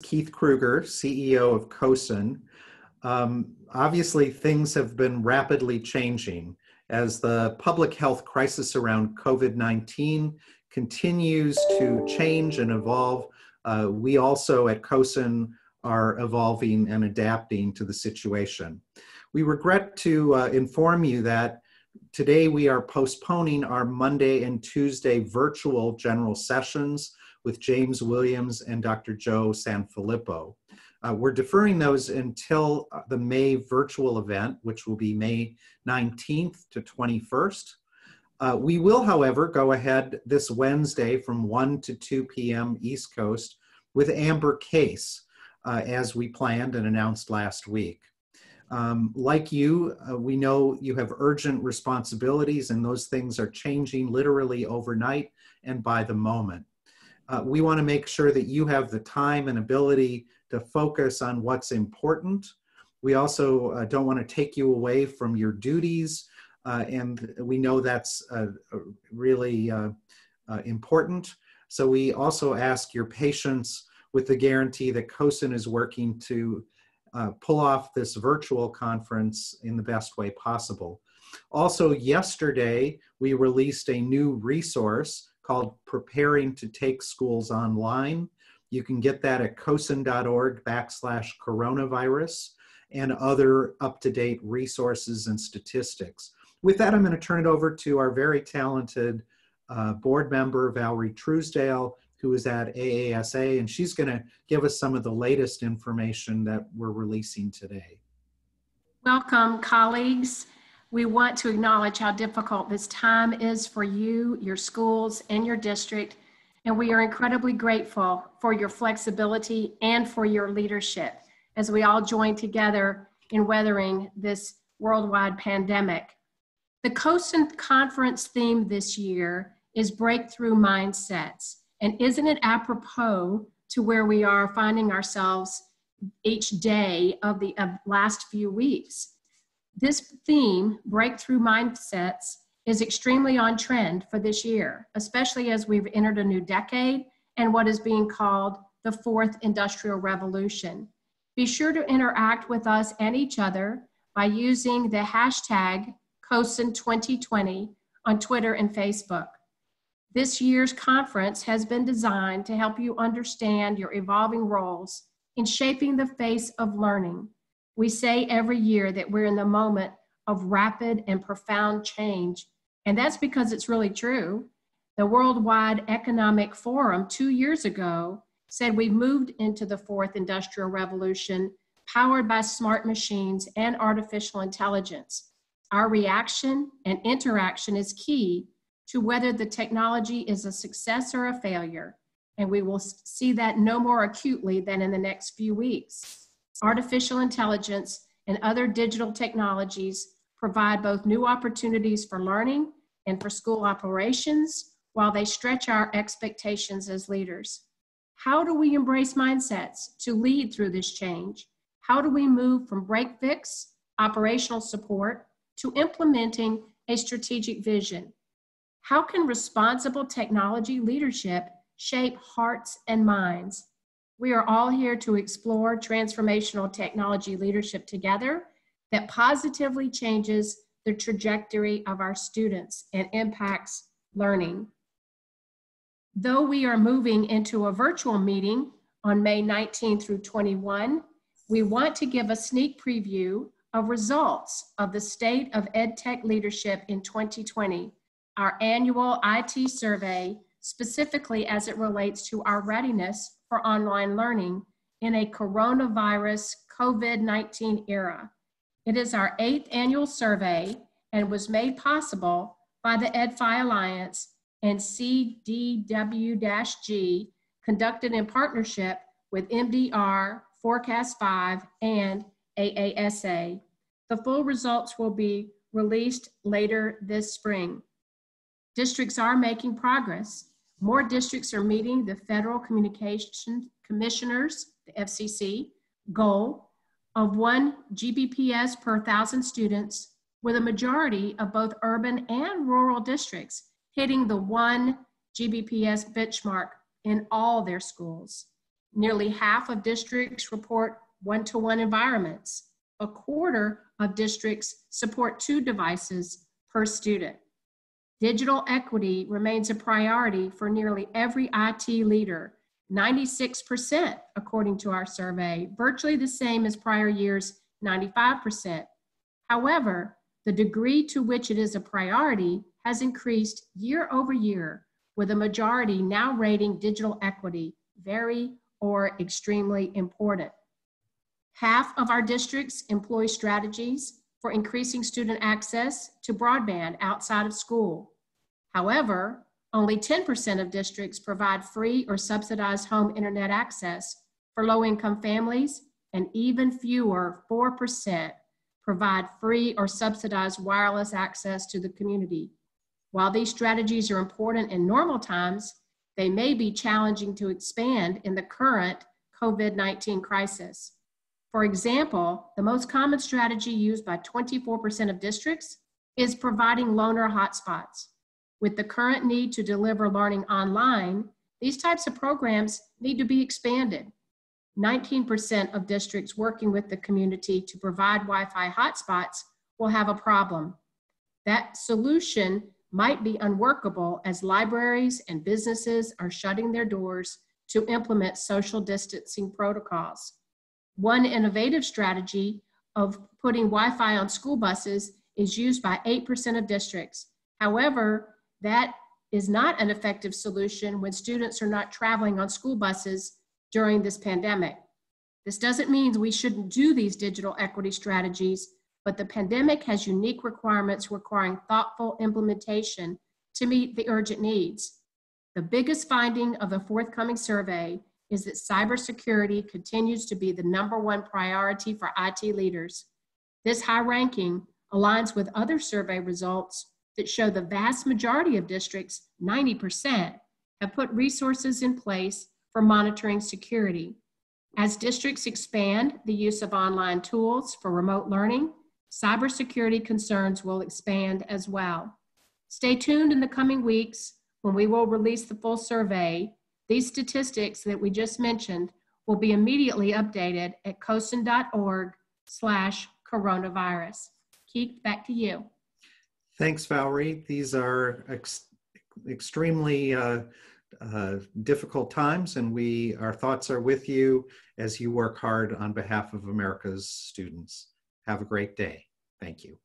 Keith Krueger, CEO of CoSN. Obviously, things have been rapidly changing as the public health crisis around COVID-19 continues to change and evolve. We also at CoSN are evolving and adapting to the situation. We regret to inform you that today we are postponing our Monday and Tuesday virtual general sessions with James Williams and Dr. Joe Sanfilippo. We're deferring those until the May virtual event, which will be May 19th to 21st. We will, however, go ahead this Wednesday from 1 to 2 p.m. East Coast with Amber Case, as we planned and announced last week. Like you, we know you have urgent responsibilities, and those things are changing literally overnight and by the moment. We want to make sure that you have the time and ability to focus on what's important. We also don't want to take you away from your duties, and we know that's really important. So we also ask your patience with the guarantee that CoSN is working to pull off this virtual conference in the best way possible. Also, yesterday, we released a new resource called Preparing to Take Schools Online. You can get that at cosn.org/coronavirus and other up-to-date resources and statistics. With that, I'm going to turn it over to our very talented board member, Valerie Truesdale, who is at AASA, and she's going to give us some of the latest information that we're releasing today. Welcome, colleagues. We want to acknowledge how difficult this time is for you, your schools, and your district, and we are incredibly grateful for your flexibility and for your leadership as we all join together in weathering this worldwide pandemic. The CoSN conference theme this year is Breakthrough Mindsets, and isn't it apropos to where we are finding ourselves each day of the last few weeks? This theme, Breakthrough Mindsets, is extremely on trend for this year, especially as we've entered a new decade and what is being called the fourth industrial revolution. Be sure to interact with us and each other by using the hashtag CoSN2020 on Twitter and Facebook. This year's conference has been designed to help you understand your evolving roles in shaping the face of learning. We say every year that we're in the moment of rapid and profound change, and that's because it's really true. The Worldwide Economic Forum 2 years ago said we moved into the fourth industrial revolution powered by smart machines and artificial intelligence. Our reaction and interaction is key to whether the technology is a success or a failure, and we will see that no more acutely than in the next few weeks. Artificial intelligence and other digital technologies provide both new opportunities for learning and for school operations while they stretch our expectations as leaders. How do we embrace mindsets to lead through this change? How do we move from break-fix, operational support, to implementing a strategic vision? How can responsible technology leadership shape hearts and minds? We are all here to explore transformational technology leadership together that positively changes the trajectory of our students and impacts learning. Though we are moving into a virtual meeting on May 19 through 21, we want to give a sneak preview of results of the State of EdTech Leadership in 2020, our annual IT survey, specifically as it relates to our readiness for online learning in a coronavirus COVID-19 era. It is our 8th annual survey and was made possible by the EdFi Alliance and CDW-G, conducted in partnership with MDR, Forecast 5, and AASA. The full results will be released later this spring. Districts are making progress. More districts are meeting the Federal Communications Commissioners, the FCC, goal of 1 Gbps per 1,000 students, with a majority of both urban and rural districts hitting the 1 Gbps benchmark in all their schools. Nearly half of districts report one-to-one environments. A quarter of districts support 2 devices per student. Digital equity remains a priority for nearly every IT leader, 96% according to our survey, virtually the same as prior years' 95%. However, the degree to which it is a priority has increased year over year, with a majority now rating digital equity very or extremely important. Half of our districts employ strategies for increasing student access to broadband outside of school. However, only 10% of districts provide free or subsidized home internet access for low-income families, and even fewer, 4%, provide free or subsidized wireless access to the community. While these strategies are important in normal times, they may be challenging to expand in the current COVID-19 crisis. For example, the most common strategy used by 24% of districts is providing loaner hotspots. With the current need to deliver learning online, these types of programs need to be expanded. 19% of districts working with the community to provide Wi-Fi hotspots will have a problem. That solution might be unworkable as libraries and businesses are shutting their doors to implement social distancing protocols. One innovative strategy of putting Wi-Fi on school buses is used by 8% of districts. However, that is not an effective solution when students are not traveling on school buses during this pandemic. This doesn't mean we shouldn't do these digital equity strategies, but the pandemic has unique requirements requiring thoughtful implementation to meet the urgent needs. The biggest finding of the forthcoming survey is that cybersecurity continues to be the #1 priority for IT leaders. This high ranking aligns with other survey results that show the vast majority of districts, 90%, have put resources in place for monitoring security. As districts expand the use of online tools for remote learning, cybersecurity concerns will expand as well. Stay tuned in the coming weeks when we will release the full survey. These statistics that we just mentioned will be immediately updated at CoSN.org/coronavirus. Keith, back to you. Thanks, Valerie. These are extremely difficult times, and our thoughts are with you as you work hard on behalf of America's students. Have a great day. Thank you.